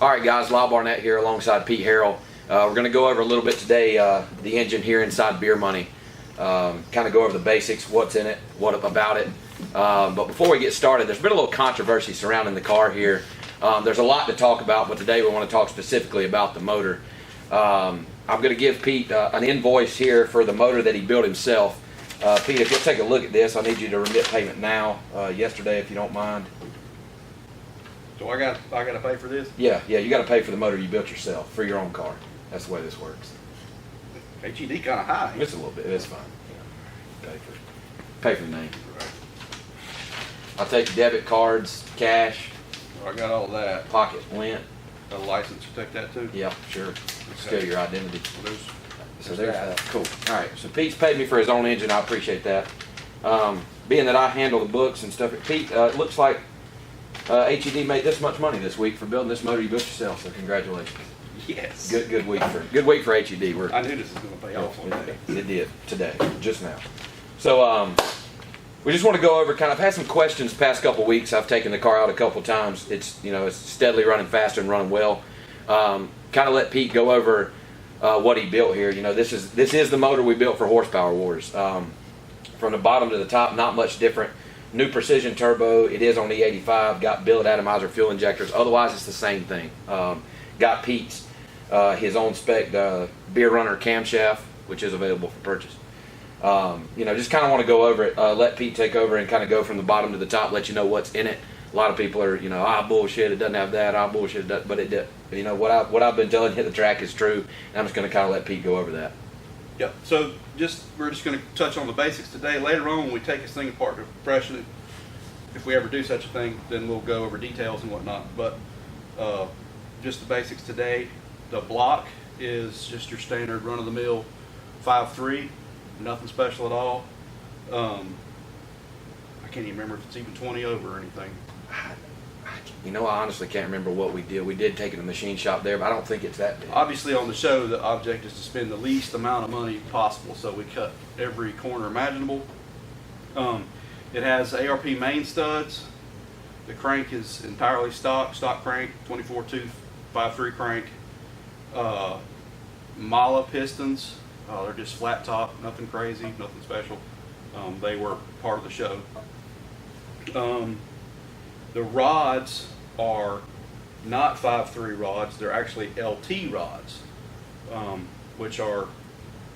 All right, guys, Lyle Barnett here alongside Pete Harrell. We're going to go over a little bit today the engine here inside Beer Money. Kind of go over the basics, what's in it, what about it. But before we get started, there's been a little controversy surrounding the car here. There's a lot to talk about, but today we want to talk specifically about the motor. I'm going to give Pete an invoice here for the motor that he built himself. Pete, if you'll take a look at this, I need you to remit payment now, yesterday, if you don't mind. So I got to pay for this? Yeah, you got to pay for the motor you built yourself for your own car. That's the way this works. HED kind of high. It's a little bit. It's fine. Yeah. Pay for the name. Right. I'll take debit cards, cash, So I got all that. pocket lint. Got a license to take that too? Yeah, sure. Still your identity. Well, So there's that. Cool. All right. So Pete's paid me for his own engine. I appreciate that. Being that I handle the books and stuff, Pete, it looks like HED made this much money this week for building this motor you built yourself. So congratulations. yes. Good week for HED. I knew this was going to pay off one day. It did today, just now. So we just want to go over I've had some questions past couple weeks. I've taken the car out a couple times. It's it's steadily running faster and running well. Kind of let Pete go over what he built here. This is the motor we built for Horsepower Wars. From the bottom to the top, not much different. New precision turbo. It is on E85. Got billet atomizer fuel injectors. Otherwise, it's the same thing. Got Pete's his own spec beer runner camshaft, which is available for purchase. Just kind of want to go over it. Let Pete take over and kind of go from the bottom to the top. Let you know what's in it. A lot of people are, bullshit. It doesn't have that. Bullshit. It doesn't. But it did. What I've been telling you at the track is true. And I'm just going to kind of let Pete go over that. Yep. So we're just going to touch on the basics today. Later on, when we take this thing apart to freshen it, if we ever do such a thing, then we'll go over details and whatnot. But just the basics today. The block is just your standard run-of-the-mill 5.3. Nothing special at all. I can't even remember if it's even 20 over or anything. I honestly can't remember what we did. We did take it to the machine shop there, but I don't think it's that big. Obviously, on the show, the object is to spend the least amount of money possible, so we cut every corner imaginable. It has ARP main studs. The crank is entirely stock crank, 24 tooth, 5.3 crank. Mala pistons. They're just flat top, nothing crazy, nothing special. They were part of the show. The rods are not 5.3 rods, they're actually LT rods, which are,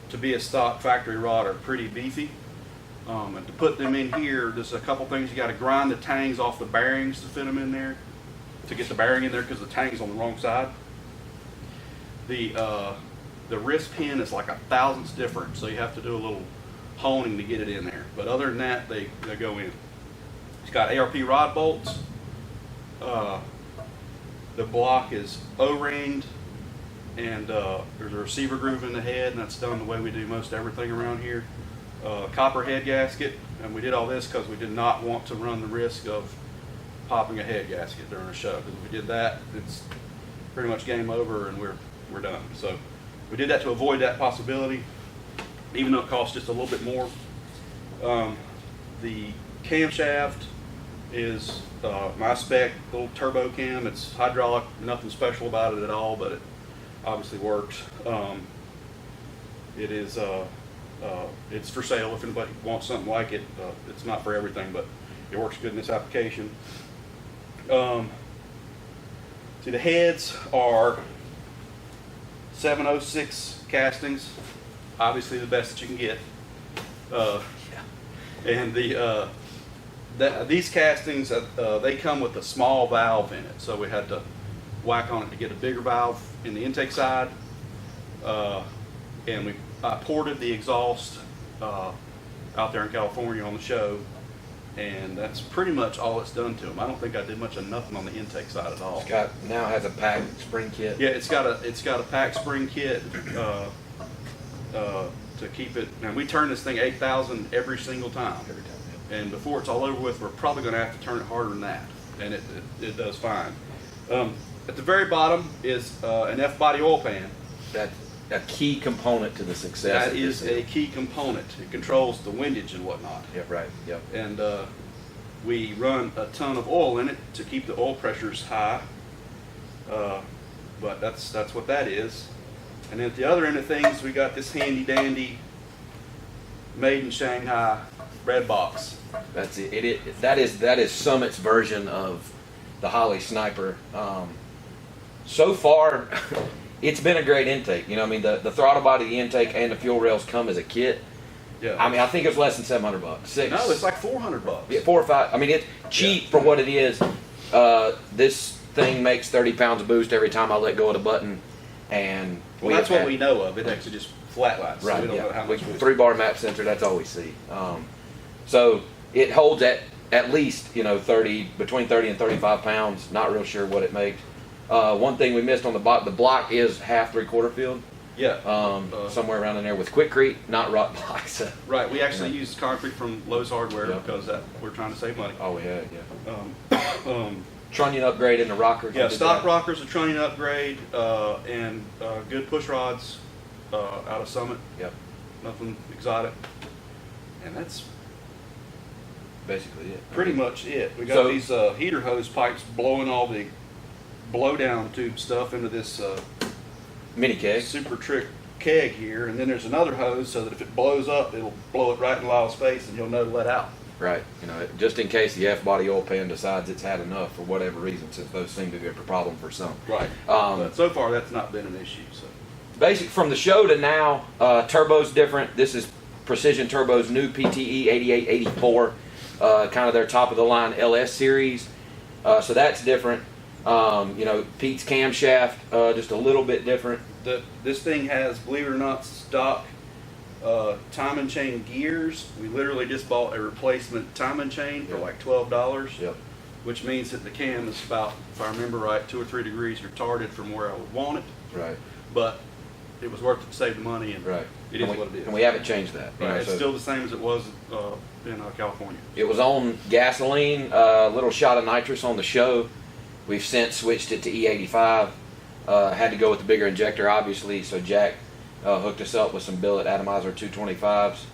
to be a stock factory rod, are pretty beefy. And to put them in here, there's a couple things. You got to grind the tangs off the bearings to fit them in there, to get the bearing in there, because the tang's on the wrong side. The wrist pin is like 1/1000th different, so you have to do a little honing to get it in there. But other than that, they go in. It's got ARP rod bolts. The block is O-ringed, and there's a receiver groove in the head, and that's done the way we do most everything around here. Copper head gasket, and we did all this because we did not want to run the risk of popping a head gasket during a show. Because if we did that, it's pretty much game over, and we're done. So we did that to avoid that possibility, even though it costs just a little bit more. The camshaft is my spec, little turbo cam. It's hydraulic, nothing special about it at all, but it obviously works. It is it's for sale if anybody wants something like it. It's not for everything, but it works good in this application. See, the heads are 706 castings, obviously the best that you can get. And these castings, they come with a small valve in it, so we had to whack on it to get a bigger valve in the intake side. And I ported the exhaust out there in California on the show, and that's pretty much all it's done to them. I don't think I did much of nothing on the intake side at all. Now has a pack spring kit. Yeah, it's got a pack spring kit to keep it. And we turn this thing 8,000 every single time. Every time. And before it's all over with, we're probably going to have to turn it harder than that, and it does fine. At the very bottom is an F-body oil pan. That's a key component to the success. That is a key component. It controls the windage and whatnot. Yep, right. Yep. And we run a ton of oil in it to keep the oil pressures high. But that's what that is. And then at the other end of things, we got this handy dandy made in Shanghai red box. That's it. That is Summit's version of the Holly Sniper. So far, it's been a great intake. You know, I mean, the throttle body, the intake, and the fuel rails come as a kit. Yeah. I mean, I think it's less than $700. $600. No, it's like $400. Yeah, 4 or 5. I mean, it's cheap for what it is. This thing makes 30 pounds of boost every time I let go of the button, and Well, that's what we know of. It actually just flatlines. So right. we don't know how much boost. 3-bar map sensor. That's all we see. So it holds at least, you know, between 30 and 35 pounds. Not real sure what it makes. One thing we missed on the block is half 3/4 field. Yeah. Somewhere around in there with Quickcrete, not rock blocks. Right. We actually used concrete from Lowe's Hardware Yeah. because we're trying to save money. Oh yeah. Um, Trunnion upgrade in the rockers. yeah, stock rockers, a trunnion upgrade, and good push rods out of Summit. Yep. Nothing exotic. And that's Basically it. pretty much it. We got So- these heater hose pipes blowing all the blowdown tube stuff into this Mini keg. super trick keg here, and then there's another hose so that if it blows up, it'll blow it right in Lyle's face, and he'll know to let out. Right. You know, just in case the F-body oil pan decides it's had enough for whatever reason, since those seem to be a problem for some. Right. But so far, that's not been an issue. So. Basic from the show to now, turbo's different. This is Precision Turbo's new PTE 8884, kind of their top of the line LS series. So that's different. You know, Pete's camshaft, just a little bit different. This thing has, believe it or not, stock time and chain gears. We literally just bought a replacement time and chain for like $12. Yep. Which means that the cam is about, if I remember right, 2 or 3 degrees retarded from where I would want it. Right. But it was worth it to save the money, and Right. it is what it is. And we haven't changed that. you Right, know, it's so still the same as it was in California. it was on gasoline, a little shot of nitrous on the show. We've since switched it to E85. Had to go with the bigger injector, obviously, so Jack hooked us up with some billet atomizer 225s.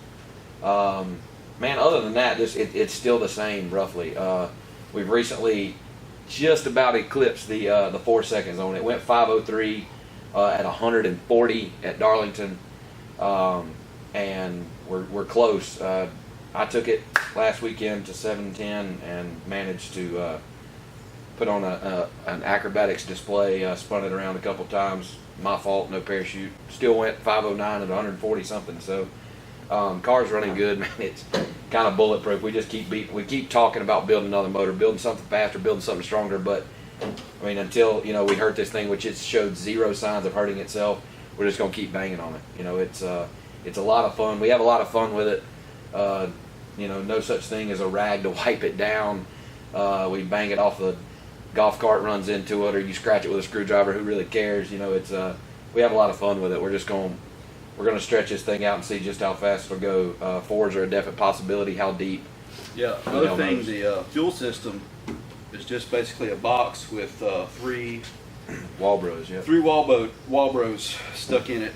Man, other than that, it's still the same, roughly. We've recently just about eclipsed the 4 seconds on it. It went 503 at 140 at Darlington, and we're close. I took it last weekend to 710 and managed to put on an acrobatics display, spun it around a couple times. My fault, no parachute. Still went 509 at 140 something. So car's running good, man. It's kind of bulletproof. We just we keep talking about building another motor, building something faster, building something stronger. But I mean, until we hurt this thing, which it showed zero signs of hurting itself, we're just gonna keep banging on it. It's a lot of fun. We have a lot of fun with it. No such thing as a rag to wipe it down. We bang it off the golf cart, runs into it, or you scratch it with a screwdriver. Who really cares? We have a lot of fun with it. We're gonna stretch this thing out and see just how fast it'll go. Fours are a definite possibility. How deep? Yeah. Another thing, the fuel system is just basically a box with 3 Walbros, yeah. 3 Walbros stuck in it.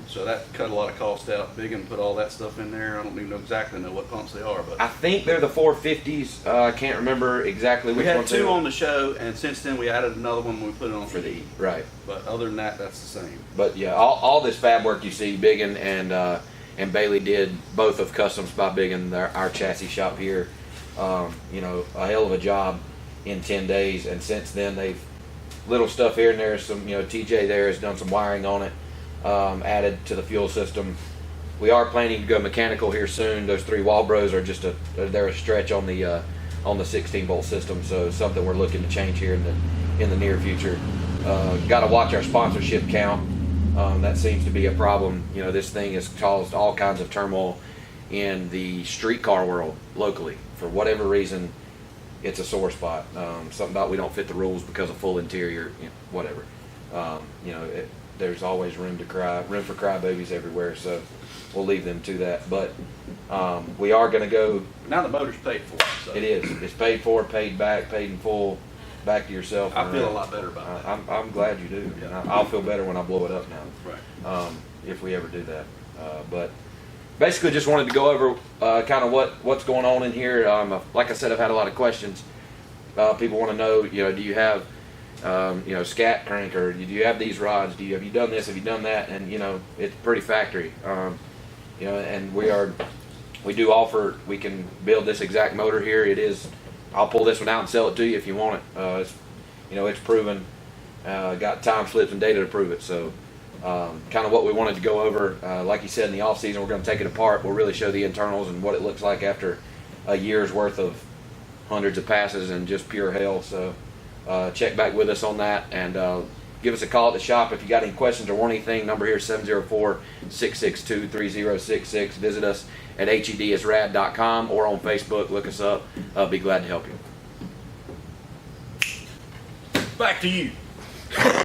So that cut a lot of cost out. Biggin put all that stuff in there. I don't even exactly know what pumps they are, but I think they're the 450s. I can't remember exactly which we had ones they 2 were. on the show, and since then we added another one when we put it on For the E, right. But other than that, that's the same. But yeah, all this fab work you see, Biggin and Bailey did both of Customs by Biggin, our chassis shop here. A hell of a job in 10 days, and since then they've little stuff here and there. Some TJ there has done some wiring on it, added to the fuel system. We are planning to go mechanical here soon. Those 3 Walbros are just they're a stretch on the 16-volt system, so something we're looking to change here in the near future. Got to watch our sponsorship count. That seems to be a problem. This thing has caused all kinds of turmoil in the streetcar world locally. For whatever reason, it's a sore spot. Something about we don't fit the rules because of full interior, whatever. There's always room for crybabies everywhere, so we'll leave them to that. But we are going to go. Now the motor's paid for. So. It is. It's paid for, paid back, paid in full, back to yourself. I feel a lot better about that. I'm glad you do. Yeah. I'll feel better when I blow it up now. Right. If we ever do that. But basically, just wanted to go over kind of what's going on in here. Like I said, I've had a lot of questions. People want to know, do you have scat crank, or do you have these rods? Have you done this? Have you done that? And it's pretty factory. And we do offer. We can build this exact motor here. It is. I'll pull this one out and sell it to you if you want it. It's proven. Got time slips and data to prove it. So, kind of what we wanted to go over. Like you said, in the off season, we're going to take it apart. We'll really show the internals and what it looks like after a year's worth of hundreds of passes and just pure hell. So, check back with us on that, and give us a call at the shop if you got any questions or want anything. Number here is 704-662-3066. Visit us at hedsrad.com or on Facebook. Look us up. Be glad to help you. Back to you.